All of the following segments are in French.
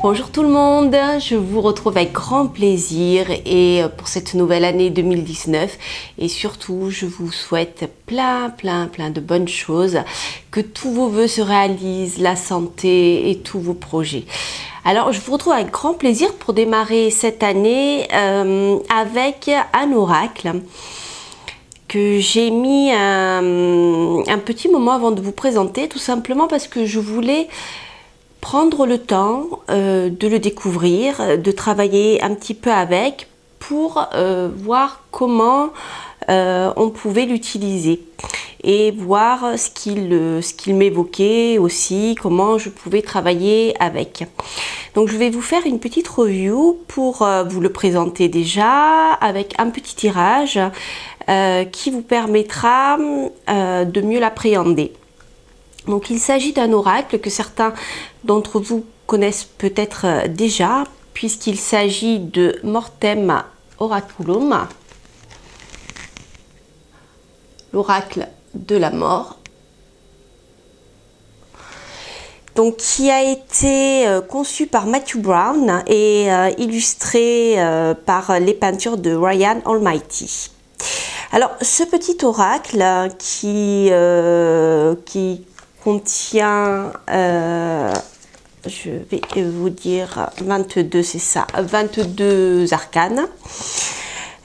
Bonjour tout le monde, je vous retrouve avec grand plaisir et pour cette nouvelle année 2019 et surtout je vous souhaite plein de bonnes choses, que tous vos vœux se réalisent, la santé et tous vos projets. Alors je vous retrouve avec grand plaisir pour démarrer cette année avec un oracle que j'ai mis un petit moment avant de vous présenter, tout simplement parce que je voulais prendre le temps de le découvrir, de travailler un petit peu avec pour voir comment on pouvait l'utiliser et voir ce qu'il m'évoquait aussi, comment je pouvais travailler avec. Donc je vais vous faire une petite review pour vous le présenter déjà avec un petit tirage qui vous permettra de mieux l'appréhender. Donc il s'agit d'un oracle que certains d'entre vous connaissent peut-être déjà, puisqu'il s'agit de Mortem Oraculum, l'oracle de la mort, donc qui a été conçu par Matthew Brown et illustré par les peintures de Ryan Almighty. Alors ce petit oracle qui contient, je vais vous dire 22, c'est ça, 22 arcanes,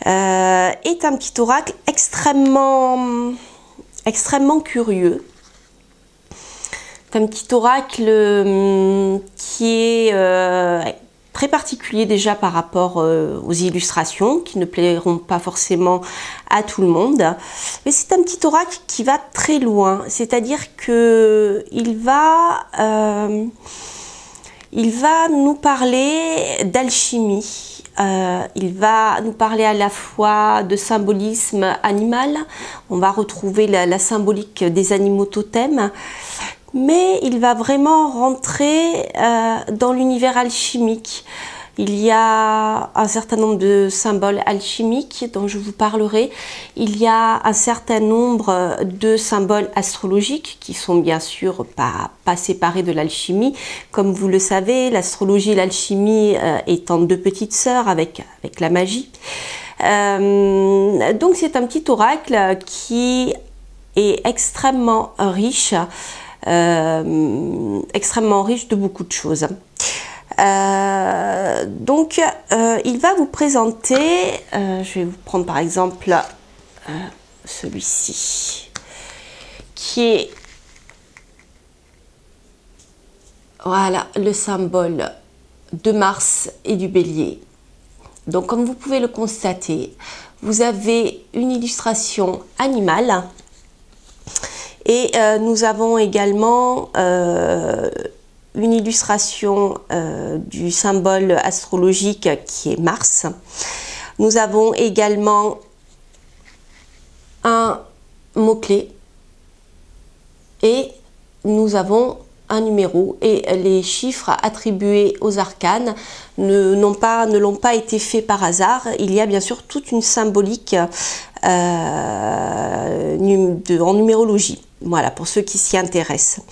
est un petit oracle extrêmement curieux. C'est un petit oracle qui est très particulier déjà par rapport aux illustrations qui ne plairont pas forcément à tout le monde, mais c'est un petit oracle qui va très loin, c'est-à-dire que il va nous parler d'alchimie, il va nous parler à la fois de symbolisme animal, on va retrouver la symbolique des animaux totems, mais il va vraiment rentrer dans l'univers alchimique. Il y a un certain nombre de symboles alchimiques dont je vous parlerai. Il y a un certain nombre de symboles astrologiques qui sont bien sûr pas séparés de l'alchimie. Comme vous le savez, l'astrologie et l'alchimie étant deux petites sœurs avec la magie. Donc c'est un petit oracle qui est extrêmement riche de beaucoup de choses. Donc il va vous présenter, je vais vous prendre par exemple celui-ci qui est, voilà, le symbole de Mars et du Bélier. Donc comme vous pouvez le constater, vous avez une illustration animale et nous avons également une illustration du symbole astrologique qui est Mars. Nous avons également un mot-clé et nous avons un numéro, et les chiffres attribués aux arcanes ne l'ont pas été faits par hasard. Il y a bien sûr toute une symbolique en numérologie, voilà, pour ceux qui s'y intéressent.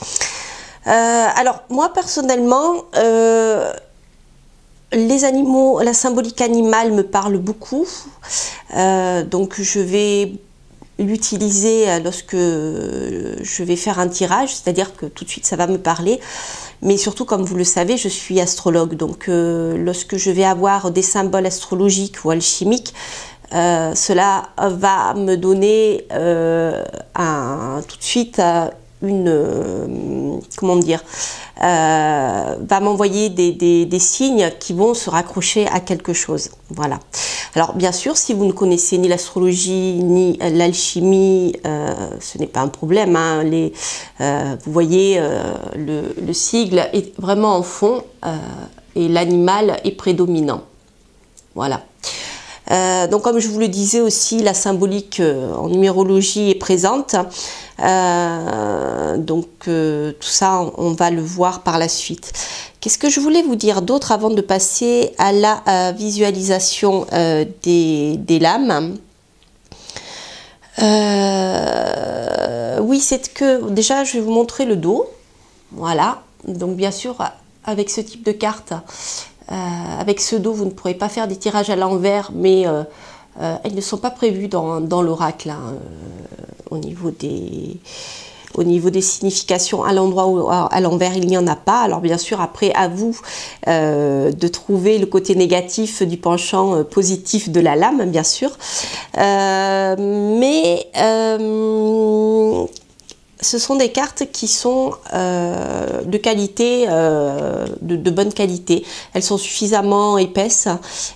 Alors moi personnellement, les animaux, la symbolique animale me parle beaucoup, donc je vais l'utiliser lorsque je vais faire un tirage, c'est-à-dire que tout de suite ça va me parler, mais surtout comme vous le savez, je suis astrologue, donc lorsque je vais avoir des symboles astrologiques ou alchimiques, cela va me donner tout de suite comment dire, va m'envoyer des signes qui vont se raccrocher à quelque chose. Voilà. Alors bien sûr, si vous ne connaissez ni l'astrologie ni l'alchimie, ce n'est pas un problème, hein. Vous voyez, le sigle est vraiment en fond et l'animal est prédominant. Voilà. Donc comme je vous le disais aussi, la symbolique en numérologie est présente. Donc tout ça, on va le voir par la suite. Qu'est-ce que je voulais vous dire d'autre avant de passer à la visualisation des lames? Oui, c'est que déjà, je vais vous montrer le dos. Voilà. Donc bien sûr, avec ce type de carte. Avec ce dos, vous ne pourrez pas faire des tirages à l'envers, mais elles ne sont pas prévues dans l'oracle, hein, au niveau des significations à l'endroit ou à l'envers, il n'y en a pas. Alors bien sûr, après, à vous de trouver le côté négatif du penchant positif de la lame, bien sûr. Ce sont des cartes qui sont de qualité, de bonne qualité. Elles sont suffisamment épaisses,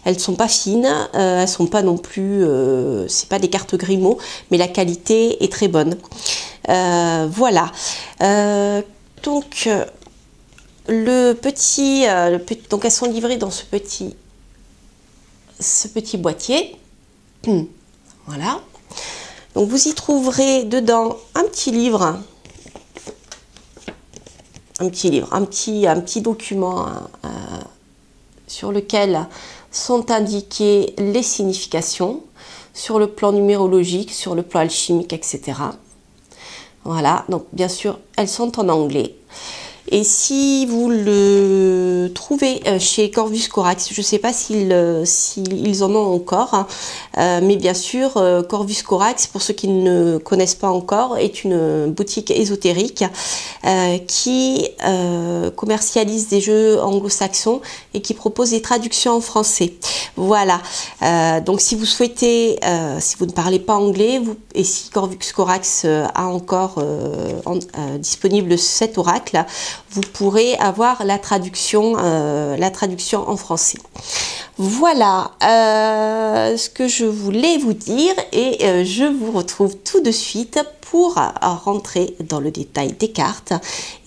elles ne sont pas fines, elles ne sont pas non plus, c'est pas des cartes Grimaud, mais la qualité est très bonne. Voilà. Donc elles sont livrées dans ce petit boîtier. Voilà. Donc vous y trouverez dedans un petit livre, un petit document sur lequel sont indiquées les significations sur le plan numérologique, sur le plan alchimique, etc. Voilà, donc bien sûr, elles sont en anglais. Et si vous le trouvez chez Corvus Corax, je ne sais pas s'ils en ont encore, hein, mais bien sûr, Corvus Corax, pour ceux qui ne connaissent pas encore, est une boutique ésotérique qui commercialise des jeux anglo-saxons et qui propose des traductions en français. Voilà, donc si vous souhaitez, si vous ne parlez pas anglais, et si Corvus Corax a encore disponible cet oracle, vous pourrez avoir la traduction en français. Voilà ce que je voulais vous dire et je vous retrouve tout de suite pour rentrer dans le détail des cartes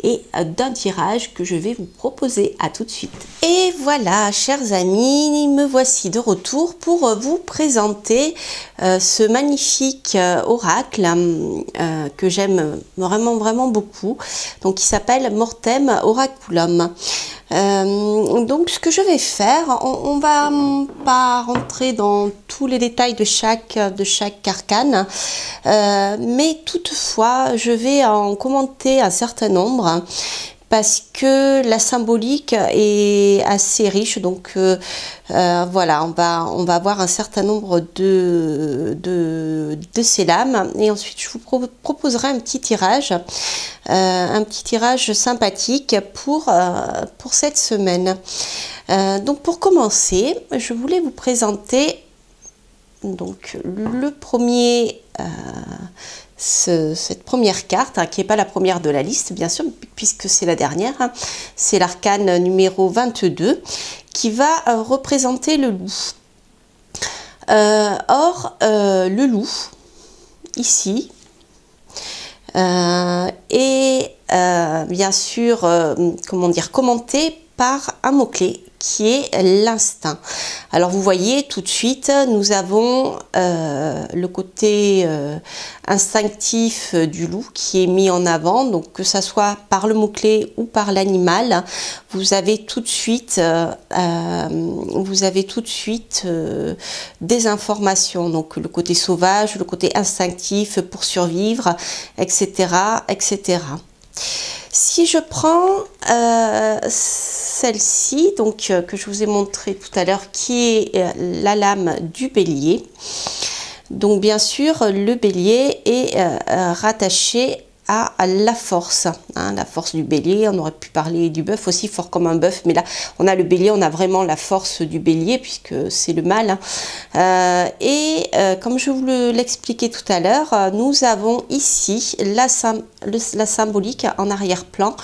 et d'un tirage que je vais vous proposer. À tout de suite. Et voilà, chers amis, me voici de retour pour vous présenter ce magnifique oracle que j'aime vraiment beaucoup, donc qui s'appelle Mortem Oraculum. Donc ce que je vais faire, on va pas rentrer dans tous les détails de chaque arcane, mais toutefois je vais en commenter un certain nombre parce que la symbolique est assez riche. Donc voilà, on va avoir un certain nombre de ces lames et ensuite je vous proposerai un petit tirage sympathique pour cette semaine. Donc pour commencer, je voulais vous présenter donc le premier cette première carte, hein, qui n'est pas la première de la liste, bien sûr, puisque c'est la dernière, hein. C'est l'arcane numéro 22, qui va représenter le loup. Le loup, ici, est bien sûr, commenté par un mot-clé qui est l'instinct. Alors vous voyez tout de suite, nous avons le côté instinctif du loup qui est mis en avant, donc que ça soit par le mot-clé ou par l'animal, vous avez tout de suite des informations, donc le côté sauvage, le côté instinctif pour survivre, etc., etc. Si je prends celle-ci, donc que je vous ai montré tout à l'heure, qui est la lame du bélier, donc bien sûr le bélier est rattaché à la force, hein, la force du bélier. On aurait pu parler du bœuf aussi, fort comme un bœuf, mais là on a le bélier, on a vraiment la force du bélier puisque c'est le mâle, hein. Comme je vous l'expliquais tout à l'heure, nous avons ici la symbolique en arrière-plan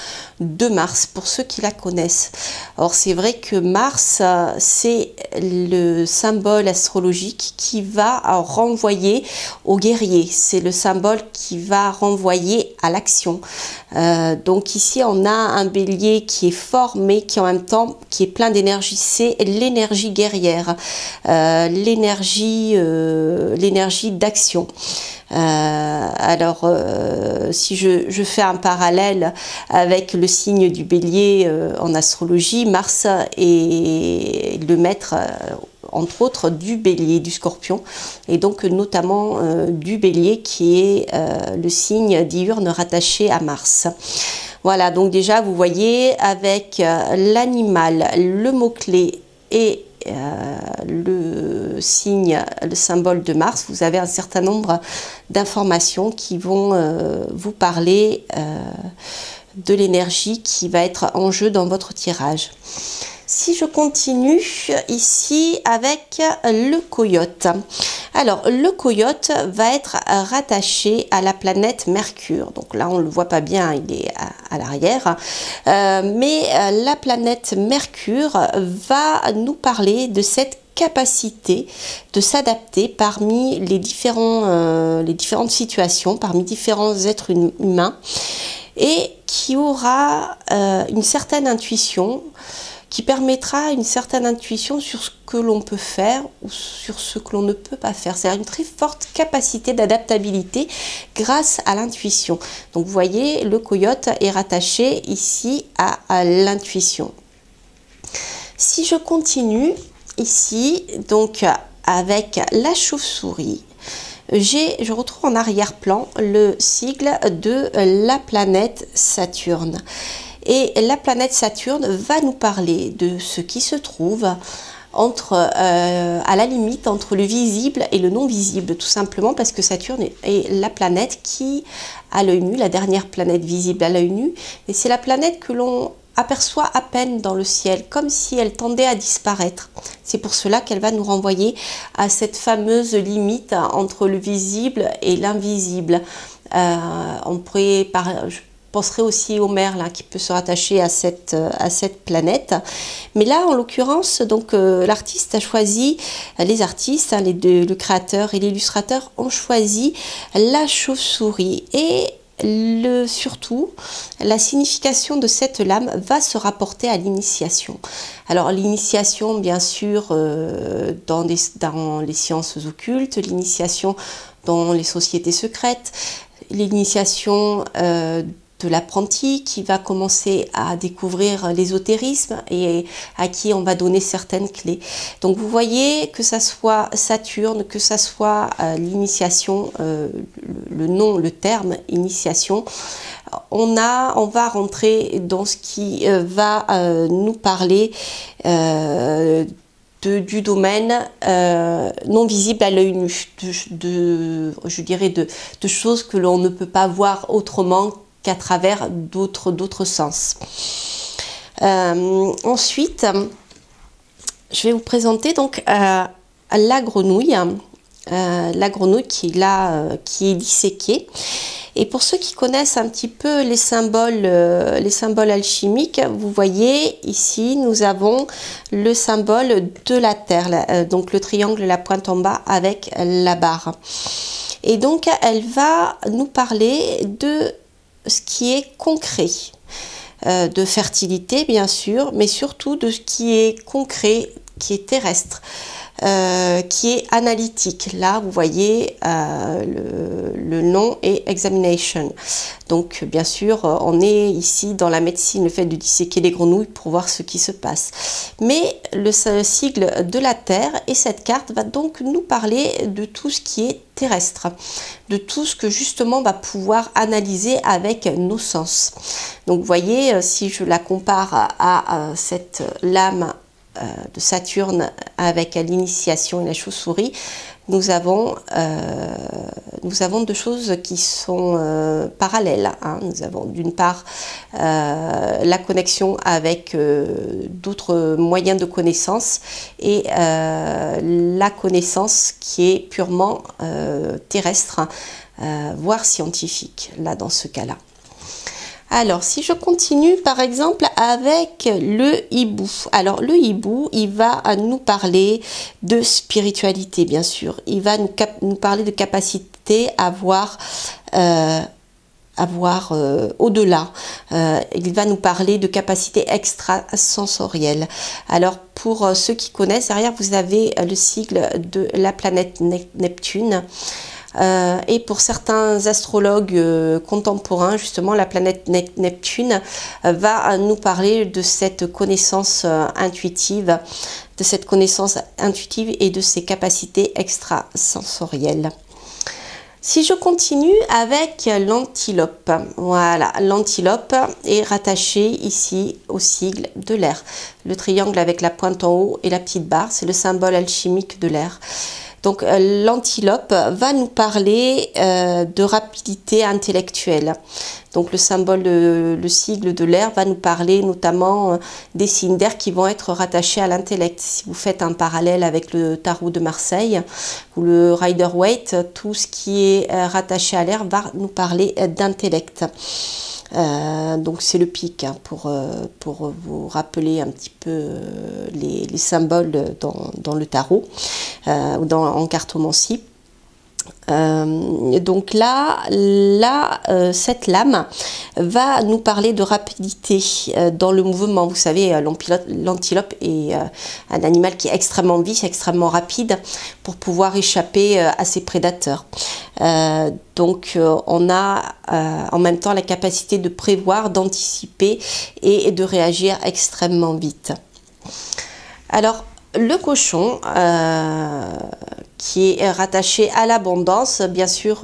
de Mars, pour ceux qui la connaissent. Or c'est vrai que Mars, c'est le symbole astrologique qui va renvoyer au guerrier, c'est le symbole qui va renvoyer à l'action. Donc ici on a un bélier qui est fort mais qui en même temps qui est plein d'énergie, c'est l'énergie guerrière, l'énergie d'action. Si je fais un parallèle avec le signe du bélier en astrologie, Mars est le maître entre autres du bélier, du scorpion, et donc notamment du bélier qui est le signe diurne rattaché à Mars. Voilà, donc déjà vous voyez avec l'animal, le mot-clé et le signe, le symbole de Mars, vous avez un certain nombre d'informations qui vont vous parler de l'énergie qui va être en jeu dans votre tirage. Si je continue ici avec le coyote. Alors, le coyote va être rattaché à la planète Mercure. Donc là, on ne le voit pas bien, il est à l'arrière. Mais la planète Mercure va nous parler de cette capacité de s'adapter parmi les différentes situations, parmi différents êtres humains, et qui aura une certaine intuition, qui permettra une certaine intuition sur ce que l'on peut faire ou sur ce que l'on ne peut pas faire. C'est une très forte capacité d'adaptabilité grâce à l'intuition. Donc vous voyez, le coyote est rattaché ici à l'intuition. Si je continue ici, donc avec la chauve-souris, je retrouve en arrière-plan le sigle de la planète Saturne. Et la planète Saturne va nous parler de ce qui se trouve à la limite entre le visible et le non visible, tout simplement parce que Saturne est la planète qui, à l'œil nu, la dernière planète visible à l'œil nu, et c'est la planète que l'on aperçoit à peine dans le ciel, comme si elle tendait à disparaître. C'est pour cela qu'elle va nous renvoyer à cette fameuse limite entre le visible et l'invisible. On pourrait je penserai aussi au merle qui peut se rattacher à cette planète. Mais là, en l'occurrence, donc l'artiste a choisi, les artistes, le créateur et l'illustrateur ont choisi la chauve-souris. Et surtout, la signification de cette lame va se rapporter à l'initiation. Alors l'initiation, bien sûr, dans les sciences occultes, l'initiation dans les sociétés secrètes, l'initiation de l'apprenti qui va commencer à découvrir l'ésotérisme et à qui on va donner certaines clés. Donc vous voyez, que ça soit Saturne, que ça soit l'initiation, le terme initiation, on va rentrer dans ce qui va nous parler du domaine non visible à l'œil nu, je dirais de choses que l'on ne peut pas voir autrement qu'à travers d'autres sens. Ensuite, je vais vous présenter donc la grenouille qui est disséquée. Et pour ceux qui connaissent un petit peu les symboles alchimiques, vous voyez ici, nous avons le symbole de la Terre, donc le triangle, la pointe en bas avec la barre. Et donc, elle va nous parler de ce qui est concret, de fertilité bien sûr, mais surtout de ce qui est concret, qui est terrestre, qui est analytique. Là, vous voyez, le nom est examination. Donc, bien sûr, on est ici dans la médecine, le fait de disséquer les grenouilles pour voir ce qui se passe. Mais le sigle de la Terre et cette carte va donc nous parler de tout ce qui est terrestre, de tout ce que justement on va pouvoir analyser avec nos sens. Donc, vous voyez, si je la compare à cette lame de Saturne avec l'initiation et la chauve-souris, nous avons deux choses qui sont parallèles. Nous avons d'une part la connexion avec d'autres moyens de connaissance et la connaissance qui est purement terrestre, voire scientifique, là dans ce cas-là. Alors, si je continue par exemple avec le hibou. Alors, le hibou, il va nous parler de spiritualité, bien sûr. Il va nous parler de capacité à voir au-delà. Il va nous parler de capacité extrasensorielle. Alors, pour ceux qui connaissent, derrière, vous avez le sigle de la planète Neptune. Et pour certains astrologues contemporains, justement, la planète Neptune va nous parler de cette connaissance intuitive, et de ses capacités extrasensorielles. Si je continue avec l'antilope, voilà, l'antilope est rattaché ici au sigle de l'air. Le triangle avec la pointe en haut et la petite barre, c'est le symbole alchimique de l'air. Donc l'antilope va nous parler de rapidité intellectuelle. Donc le symbole, le sigle de l'air va nous parler notamment des signes d'air qui vont être rattachés à l'intellect. Si vous faites un parallèle avec le tarot de Marseille ou le Rider-Waite, tout ce qui est rattaché à l'air va nous parler d'intellect. Donc c'est le pic hein, pour vous rappeler un petit peu les symboles dans le tarot ou en cartomancie. Donc là, cette lame va nous parler de rapidité dans le mouvement. Vous savez, l'antilope est un animal qui est extrêmement vif, extrêmement rapide pour pouvoir échapper à ses prédateurs. Donc on a en même temps la capacité de prévoir, d'anticiper et de réagir extrêmement vite. Alors, le cochon, qui est rattaché à l'abondance, bien sûr,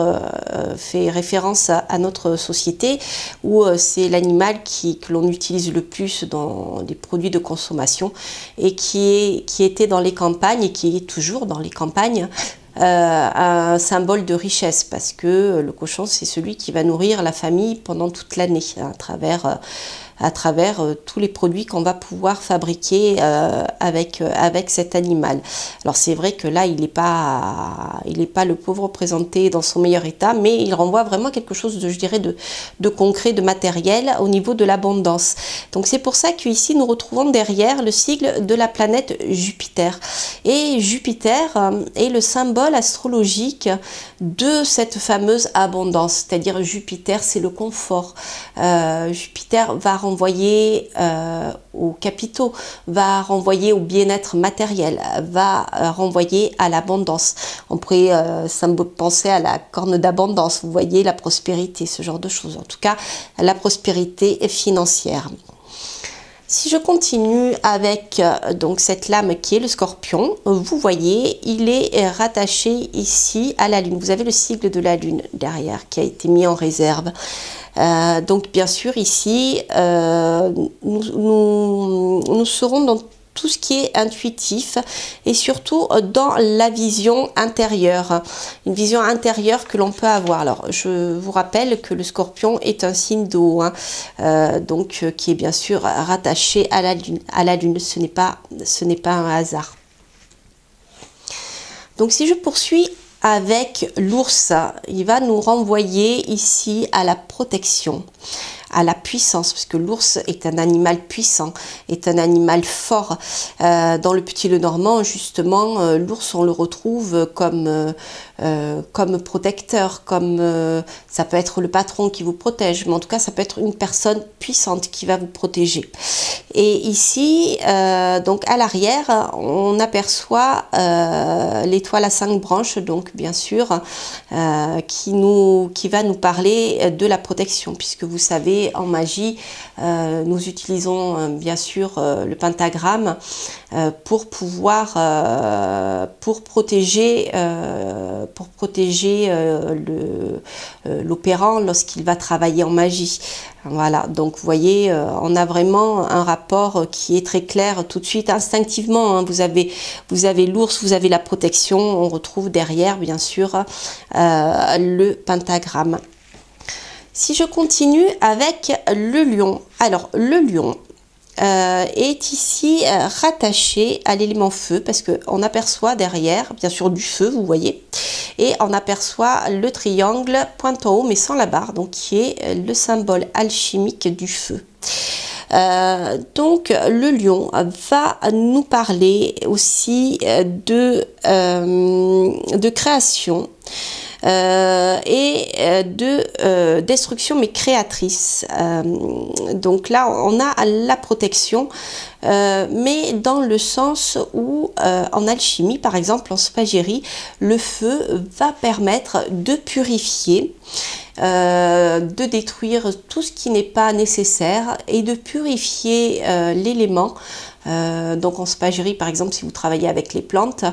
fait référence à notre société où c'est l'animal que l'on utilise le plus dans les produits de consommation et qui était dans les campagnes et qui est toujours dans les campagnes. Un symbole de richesse parce que le cochon c'est celui qui va nourrir la famille pendant toute l'année à travers tous les produits qu'on va pouvoir fabriquer avec cet animal. Alors c'est vrai que là il n'est pas le pauvre présenté dans son meilleur état, mais il renvoie vraiment quelque chose de, je dirais, de concret, de matériel au niveau de l'abondance. Donc c'est pour ça qu'ici nous retrouvons derrière le sigle de la planète Jupiter. Et Jupiter est le symbole astrologique de cette fameuse abondance, c'est-à-dire Jupiter c'est le confort. Jupiter va renvoyer aux capitaux, va renvoyer au bien-être matériel, va renvoyer à l'abondance. On pourrait penser à la corne d'abondance, vous voyez, la prospérité, ce genre de choses. En tout cas, la prospérité financière. Si je continue avec donc cette lame qui est le scorpion, vous voyez, il est rattaché ici à la lune. Vous avez le sigle de la lune derrière qui a été mis en réserve. Donc bien sûr ici, nous serons dans tout ce qui est intuitif et surtout dans la vision intérieure, une vision intérieure que l'on peut avoir. Alors je vous rappelle que le scorpion est un signe d'eau, hein, donc qui est bien sûr rattaché à la lune. Ce n'est pas un hasard. Donc si je poursuis avec l'ours, il va nous renvoyer ici à la protection, à la puissance, parce que l'ours est un animal puissant, est un animal fort. Dans le Petit Lenormand, justement, l'ours, on le retrouve comme protecteur, ça peut être le patron qui vous protège, mais en tout cas, ça peut être une personne puissante qui va vous protéger. Et ici, donc à l'arrière, on aperçoit l'étoile à 5 branches, donc bien sûr, qui va nous parler de la protection, puisque vous savez, en magie, nous utilisons bien sûr le pentagramme pour protéger l'opérant lorsqu'il va travailler en magie. Voilà, donc vous voyez, on a vraiment un rapport qui est très clair tout de suite, instinctivement, hein. Vous avez l'ours, vous avez la protection, on retrouve derrière bien sûr le pentagramme. Si je continue avec le lion, alors le lion est ici rattaché à l'élément feu parce qu'on aperçoit derrière, bien sûr, du feu, vous voyez, et on aperçoit le triangle pointe en haut mais sans la barre, donc qui est le symbole alchimique du feu. Donc le lion va nous parler aussi de création et de destruction mais créatrice. Donc là on a la protection mais dans le sens où en alchimie, par exemple en spagyrie, le feu va permettre de purifier, de détruire tout ce qui n'est pas nécessaire et de purifier l'élément. Donc en spagyrie, par exemple, si vous travaillez avec les plantes,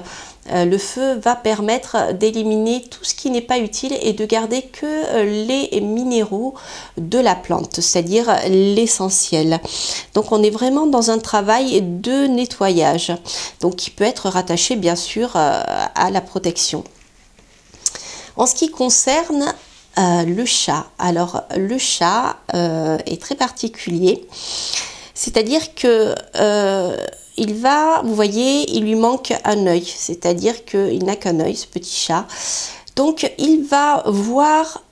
le feu va permettre d'éliminer tout ce qui n'est pas utile et de garder que les minéraux de la plante, c'est-à-dire l'essentiel. Donc on est vraiment dans un travail de nettoyage, donc qui peut être rattaché bien sûr à la protection. En ce qui concerne le chat, alors le chat est très particulier. C'est-à-dire que il va, vous voyez, il lui manque un œil, c'est-à-dire qu'il n'a qu'un œil, ce petit chat. Donc il va voir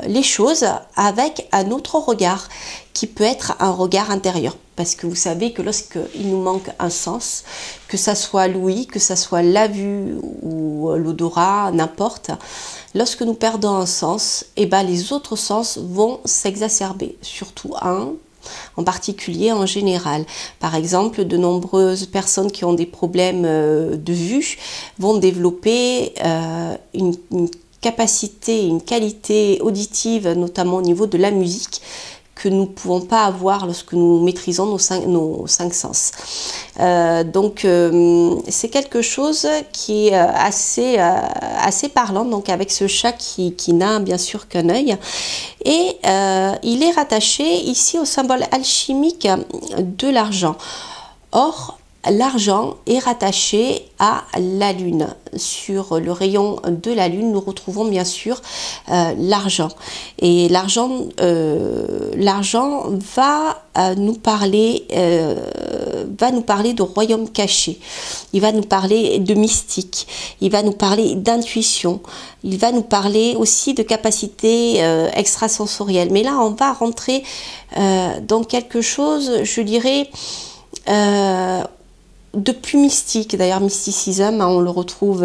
les choses avec un autre regard, qui peut être un regard intérieur. Parce que vous savez que lorsqu'il nous manque un sens, que ça soit l'ouïe, que ça soit la vue ou l'odorat, n'importe, lorsque nous perdons un sens, eh ben, les autres sens vont s'exacerber, surtout un, en particulier en général. Par exemple, de nombreuses personnes qui ont des problèmes de vue vont développer une capacité, une qualité auditive, notamment au niveau de la musique, que nous ne pouvons pas avoir lorsque nous maîtrisons nos cinq sens. Donc c'est quelque chose qui est assez parlant, donc avec ce chat qui n'a bien sûr qu'un œil. Et il est rattaché ici au symbole alchimique de l'argent. Or, l'argent est rattaché à la lune. Sur le rayon de la lune, nous retrouvons bien sûr l'argent. Et l'argent va nous parler de royaume caché. Il va nous parler de mystique. Il va nous parler d'intuition. Il va nous parler aussi de capacités extrasensorielles. Mais là, on va rentrer dans quelque chose, je dirais, de plus mystique. D'ailleurs, mysticisme, on le retrouve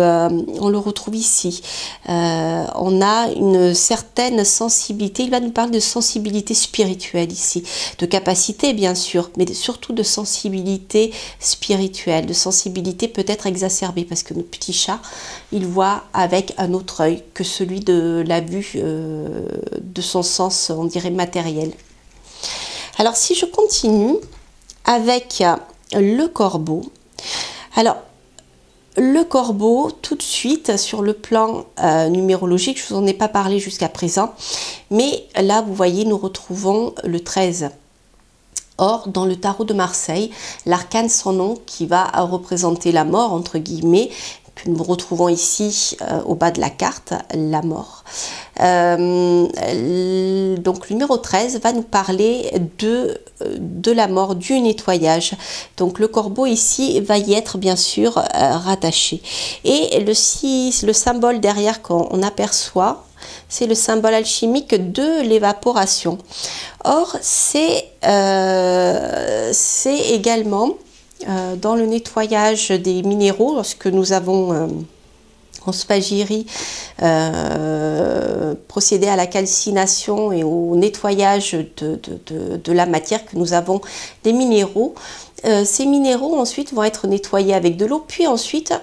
ici. On a une certaine sensibilité. Il va nous parler de sensibilité spirituelle ici, de capacité bien sûr, mais surtout de sensibilité spirituelle, de sensibilité peut-être exacerbée, parce que notre petit chat, il voit avec un autre œil que celui de la vue, de son sens, on dirait matériel. Alors, si je continue avec le corbeau. Alors, le corbeau, tout de suite, sur le plan numérologique, je ne vous en ai pas parlé jusqu'à présent, mais là, vous voyez, nous retrouvons le 13. Or, dans le tarot de Marseille, l'arcane sans nom, qui va représenter la mort, entre guillemets, que nous retrouvons ici au bas de la carte, la mort. Donc le numéro 13 va nous parler de la mort, du nettoyage. Donc le corbeau ici va y être bien sûr rattaché. Et le symbole derrière qu'on aperçoit, c'est le symbole alchimique de l'évaporation. Or, c'est également dans le nettoyage des minéraux, lorsque nous avons en spagyrie procédé à la calcination et au nettoyage de la matière, que nous avons des minéraux. Ces minéraux ensuite vont être nettoyés avec de l'eau, puis ensuite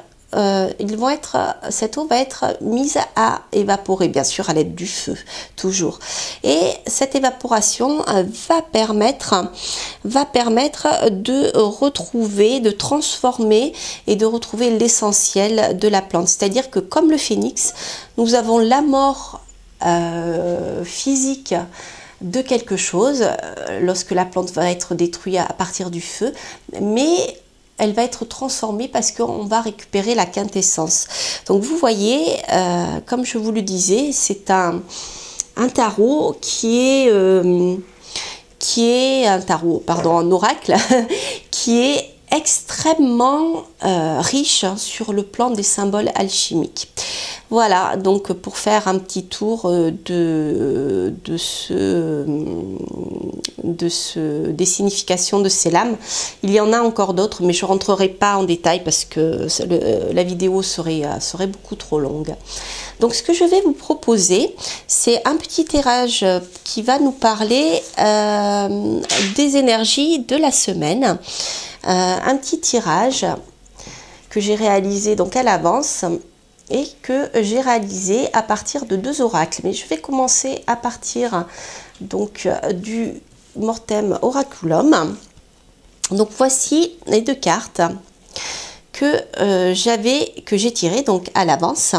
cette eau va être mise à évaporer, bien sûr à l'aide du feu, toujours. Et cette évaporation va permettre de retrouver, de transformer et de retrouver l'essentiel de la plante. C'est-à-dire que comme le phénix, nous avons la mort physique de quelque chose lorsque la plante va être détruite à partir du feu, mais elle va être transformée parce qu'on va récupérer la quintessence. Donc vous voyez, comme je vous le disais, c'est un tarot un oracle qui est extrêmement riche sur le plan des symboles alchimiques. Voilà, donc pour faire un petit tour des significations de ces lames. Il y en a encore d'autres, mais je ne rentrerai pas en détail parce que la vidéo serait beaucoup trop longue. Donc ce que je vais vous proposer, c'est un petit tirage qui va nous parler des énergies de la semaine. Un petit tirage que j'ai réalisé donc à l'avance et que j'ai réalisé à partir de 2 oracles. Mais je vais commencer à partir donc du Mortem Oraculum. Donc voici les 2 cartes que j'ai tirées donc à l'avance.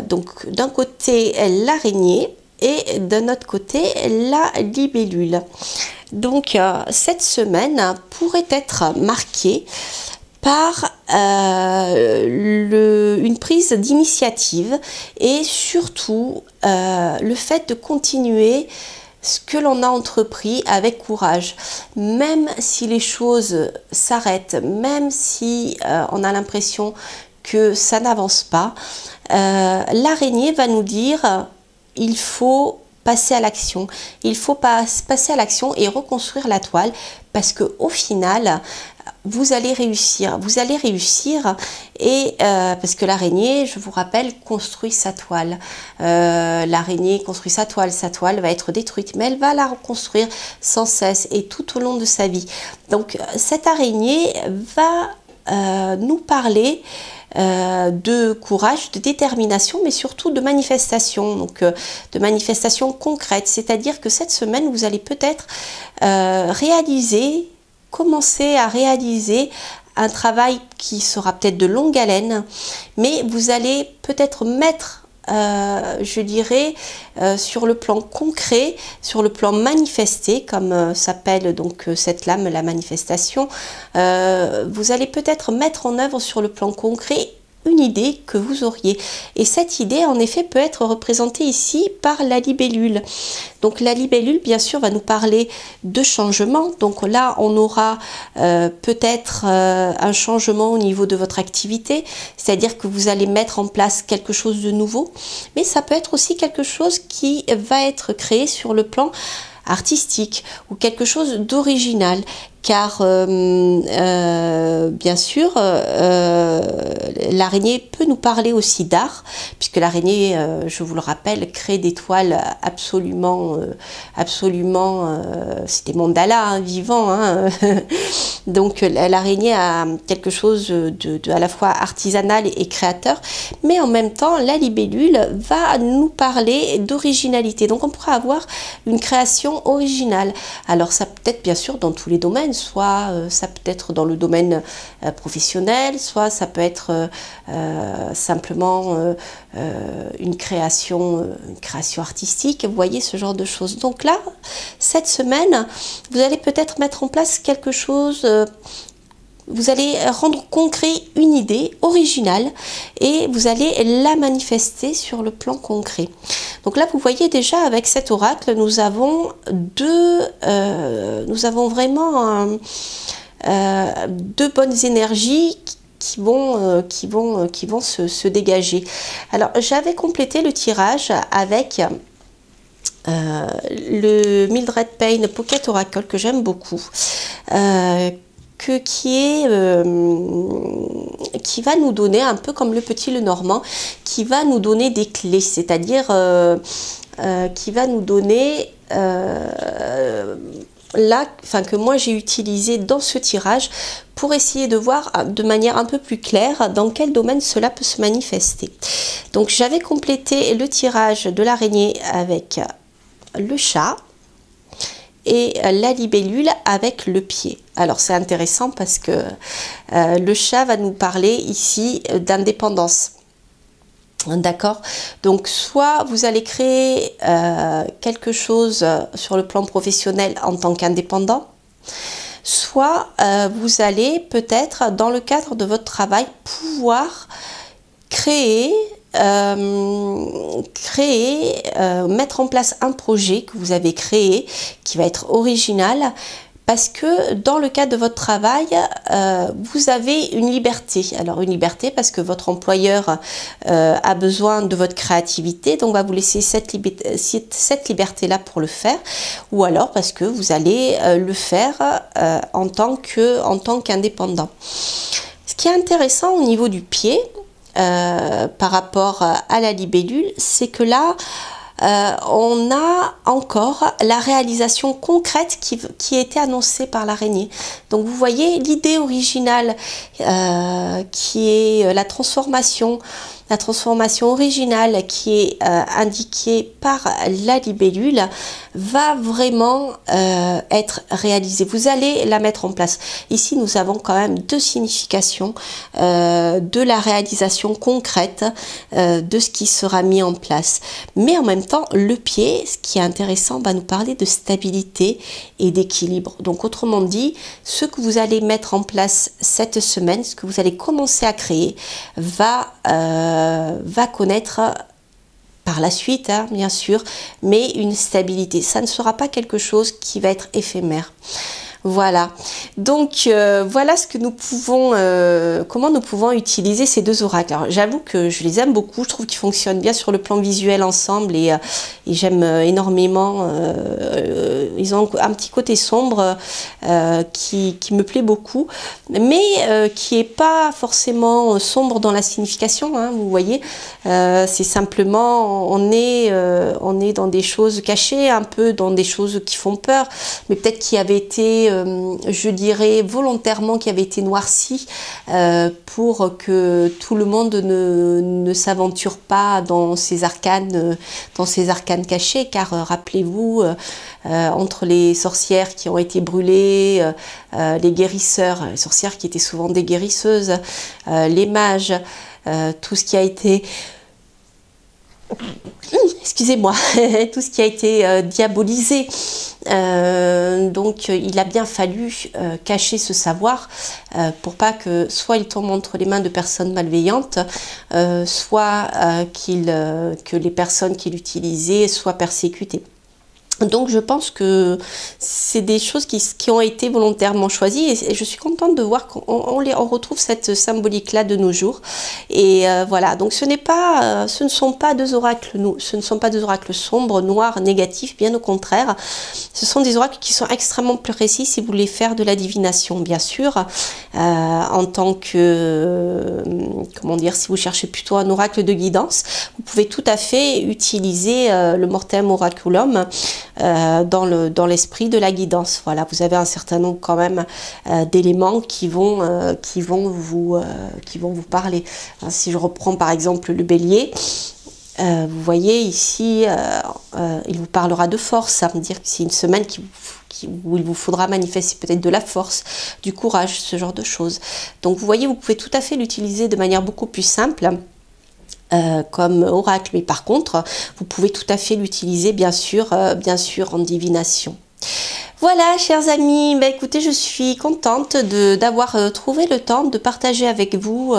Donc d'un côté l'araignée et d'un autre côté la libellule. Donc cette semaine pourrait être marquée par une prise d'initiative et surtout le fait de continuer ce que l'on a entrepris avec courage, même si les choses s'arrêtent, même si on a l'impression que ça n'avance pas. L'araignée va nous dire il faut passer à l'action, il faut passer à l'action et reconstruire la toile, parce que au final vous allez réussir et parce que l'araignée, je vous rappelle, construit sa toile. L'araignée construit sa toile va être détruite, mais elle va la reconstruire sans cesse et tout au long de sa vie. Donc cette araignée va nous parler de courage, de détermination, mais surtout de manifestation, donc de manifestation concrète. C'est-à-dire que cette semaine, vous allez peut-être commencer à réaliser un travail qui sera peut-être de longue haleine, mais vous allez peut-être mettre je dirais sur le plan concret, sur le plan manifesté, comme s'appelle donc cette lame, la manifestation, vous allez peut-être mettre en œuvre sur le plan concret une idée que vous auriez. Et cette idée, en effet, peut être représentée ici par la libellule. Donc la libellule, bien sûr, va nous parler de changement. Donc là, on aura peut-être un changement au niveau de votre activité, c'est-à-dire que vous allez mettre en place quelque chose de nouveau. Mais ça peut être aussi quelque chose qui va être créé sur le plan artistique ou quelque chose d'original, car bien sûr l'araignée peut nous parler aussi d'art, puisque l'araignée, je vous le rappelle, crée des toiles absolument c'est des mandalas hein, vivants hein. Donc l'araignée a quelque chose de à la fois artisanal et créateur, mais en même temps la libellule va nous parler d'originalité. Donc on pourra avoir une création originale. Alors ça peut être bien sûr dans tous les domaines, soit ça peut être dans le domaine professionnel, soit ça peut être simplement une création artistique, vous voyez, ce genre de choses. Donc là, cette semaine, vous allez peut-être mettre en place quelque chose, vous allez rendre concret une idée originale et vous allez la manifester sur le plan concret. Donc là, vous voyez déjà avec cet oracle, nous avons vraiment deux bonnes énergies qui vont se dégager. Alors j'avais complété le tirage avec le Mildred Payne Pocket Oracle que j'aime beaucoup, qui va nous donner un peu comme le petit Lenormand, qui va nous donner des clés, c'est-à-dire qui va nous donner que moi j'ai utilisé dans ce tirage pour essayer de voir de manière un peu plus claire dans quel domaine cela peut se manifester. Donc j'avais complété le tirage de l'araignée avec le chat et la libellule avec le pied. Alors c'est intéressant parce que le chat va nous parler ici d'indépendance. D'accord, donc soit vous allez créer quelque chose sur le plan professionnel en tant qu'indépendant, soit vous allez peut-être dans le cadre de votre travail pouvoir mettre en place un projet que vous avez créé qui va être original, parce que dans le cadre de votre travail, vous avez une liberté. Alors une liberté parce que votre employeur a besoin de votre créativité, donc va vous laisser cette liberté-là pour le faire, ou alors parce que vous allez le faire en tant qu'indépendant. Ce qui est intéressant au niveau du pied, par rapport à la libellule, c'est que là, on a encore la réalisation concrète qui a été annoncée par l'araignée. Donc vous voyez l'idée originale qui est la transformation originale qui est indiquée par la libellule va vraiment être réalisée. Vous allez la mettre en place. Ici, nous avons quand même deux significations de la réalisation concrète de ce qui sera mis en place. Mais en même temps, le pied, ce qui est intéressant, va nous parler de stabilité et d'équilibre. Donc, autrement dit, ce que vous allez mettre en place cette semaine, ce que vous allez commencer à créer, va connaître par la suite, hein, bien sûr, mais une stabilité. Ça ne sera pas quelque chose qui va être éphémère. Voilà, donc voilà ce que nous pouvons, comment nous pouvons utiliser ces deux oracles. Alors j'avoue que je les aime beaucoup, je trouve qu'ils fonctionnent bien sur le plan visuel ensemble et j'aime énormément. Ils ont un petit côté sombre qui me plaît beaucoup, mais qui n'est pas forcément sombre dans la signification, hein, vous voyez. C'est simplement, on est dans des choses cachées, un peu dans des choses qui font peur, mais peut-être qui avaient été je dirais volontairement, qui avait été noirci pour que tout le monde ne s'aventure pas dans ces arcanes cachés, car rappelez-vous, entre les sorcières qui ont été brûlées, les guérisseurs, les sorcières qui étaient souvent des guérisseuses, les mages, tout ce qui a été excusez-moi, tout ce qui a été diabolisé. Donc il a bien fallu cacher ce savoir pour pas que soit il tombe entre les mains de personnes malveillantes, soit que les personnes qui l'utilisaient soient persécutées. Donc je pense que c'est des choses qui ont été volontairement choisies et je suis contente de voir qu'on retrouve cette symbolique-là de nos jours. Et voilà, donc ce ne sont pas deux oracles sombres, noirs, négatifs, bien au contraire. Ce sont des oracles qui sont extrêmement précis si vous voulez faire de la divination, bien sûr, en tant que, comment dire, si vous cherchez plutôt un oracle de guidance, vous pouvez tout à fait utiliser le Mortem Oraculum dans l'esprit de la guidance. Voilà, vous avez un certain nombre quand même d'éléments qui vont vous parler. Si je reprends par exemple le bélier, vous voyez ici, il vous parlera de force. Ça veut dire que c'est une semaine où il vous faudra manifester peut-être de la force, du courage, ce genre de choses. Donc vous voyez, vous pouvez tout à fait l'utiliser de manière beaucoup plus simple. Comme oracle, mais par contre vous pouvez tout à fait l'utiliser bien sûr en divination. Voilà, chers amis, bah, écoutez, je suis contente d'avoir trouvé le temps de partager avec vous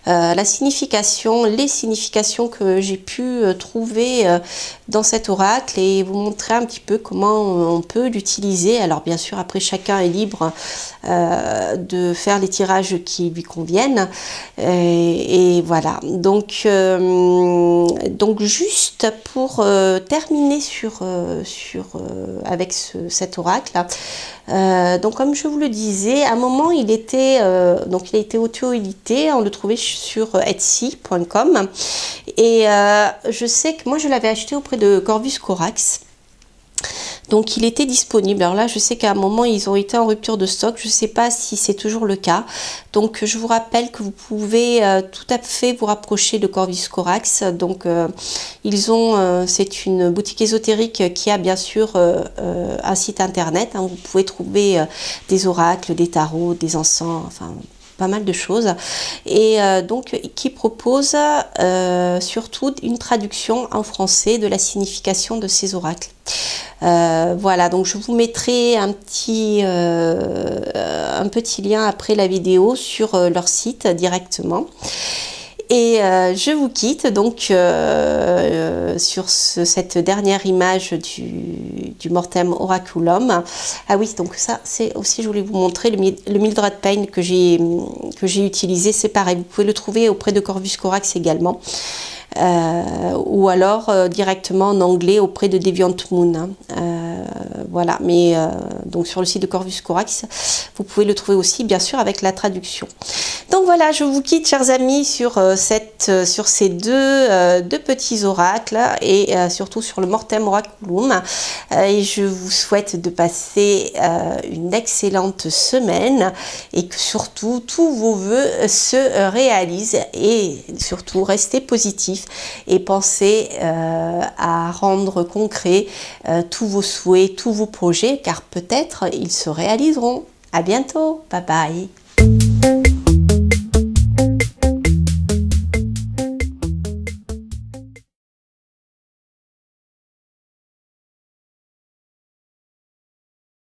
les significations que j'ai pu trouver dans cet oracle et vous montrer un petit peu comment on peut l'utiliser. Alors bien sûr, après chacun est libre de faire les tirages qui lui conviennent et voilà. Donc juste pour terminer avec cet oracle. Donc comme je vous le disais, à un moment il a été auto-édité, on le trouvait sur Etsy.com et je sais que moi je l'avais acheté auprès de Corvus Corax. Donc il était disponible. Alors là, je sais qu'à un moment, ils ont été en rupture de stock. Je ne sais pas si c'est toujours le cas. Donc je vous rappelle que vous pouvez tout à fait vous rapprocher de Corvus Corax. Donc c'est une boutique ésotérique qui a bien sûr un site internet. Hein, vous pouvez trouver des oracles, des tarots, des encens, enfin pas mal de choses, et donc qui propose surtout une traduction en français de la signification de ces oracles. Voilà, donc je vous mettrai un petit lien après la vidéo sur leur site directement. Et je vous quitte donc sur cette dernière image du Mortem Oraculum. Ah oui, donc ça c'est aussi, je voulais vous montrer le Mildred Payne que j'ai utilisé. C'est pareil, vous pouvez le trouver auprès de Corvus Corax également. Ou alors directement en anglais auprès de Deviant Moon, hein. Voilà, mais donc sur le site de Corvus Corax, vous pouvez le trouver aussi bien sûr avec la traduction. Donc voilà, je vous quitte chers amis sur ces deux petits oracles et surtout sur le Mortem Oraculum, et je vous souhaite de passer une excellente semaine et que surtout tous vos vœux se réalisent, et surtout restez positifs et pensez à rendre concret tous vos souhaits, tous vos projets, car peut-être ils se réaliseront. À bientôt, bye bye.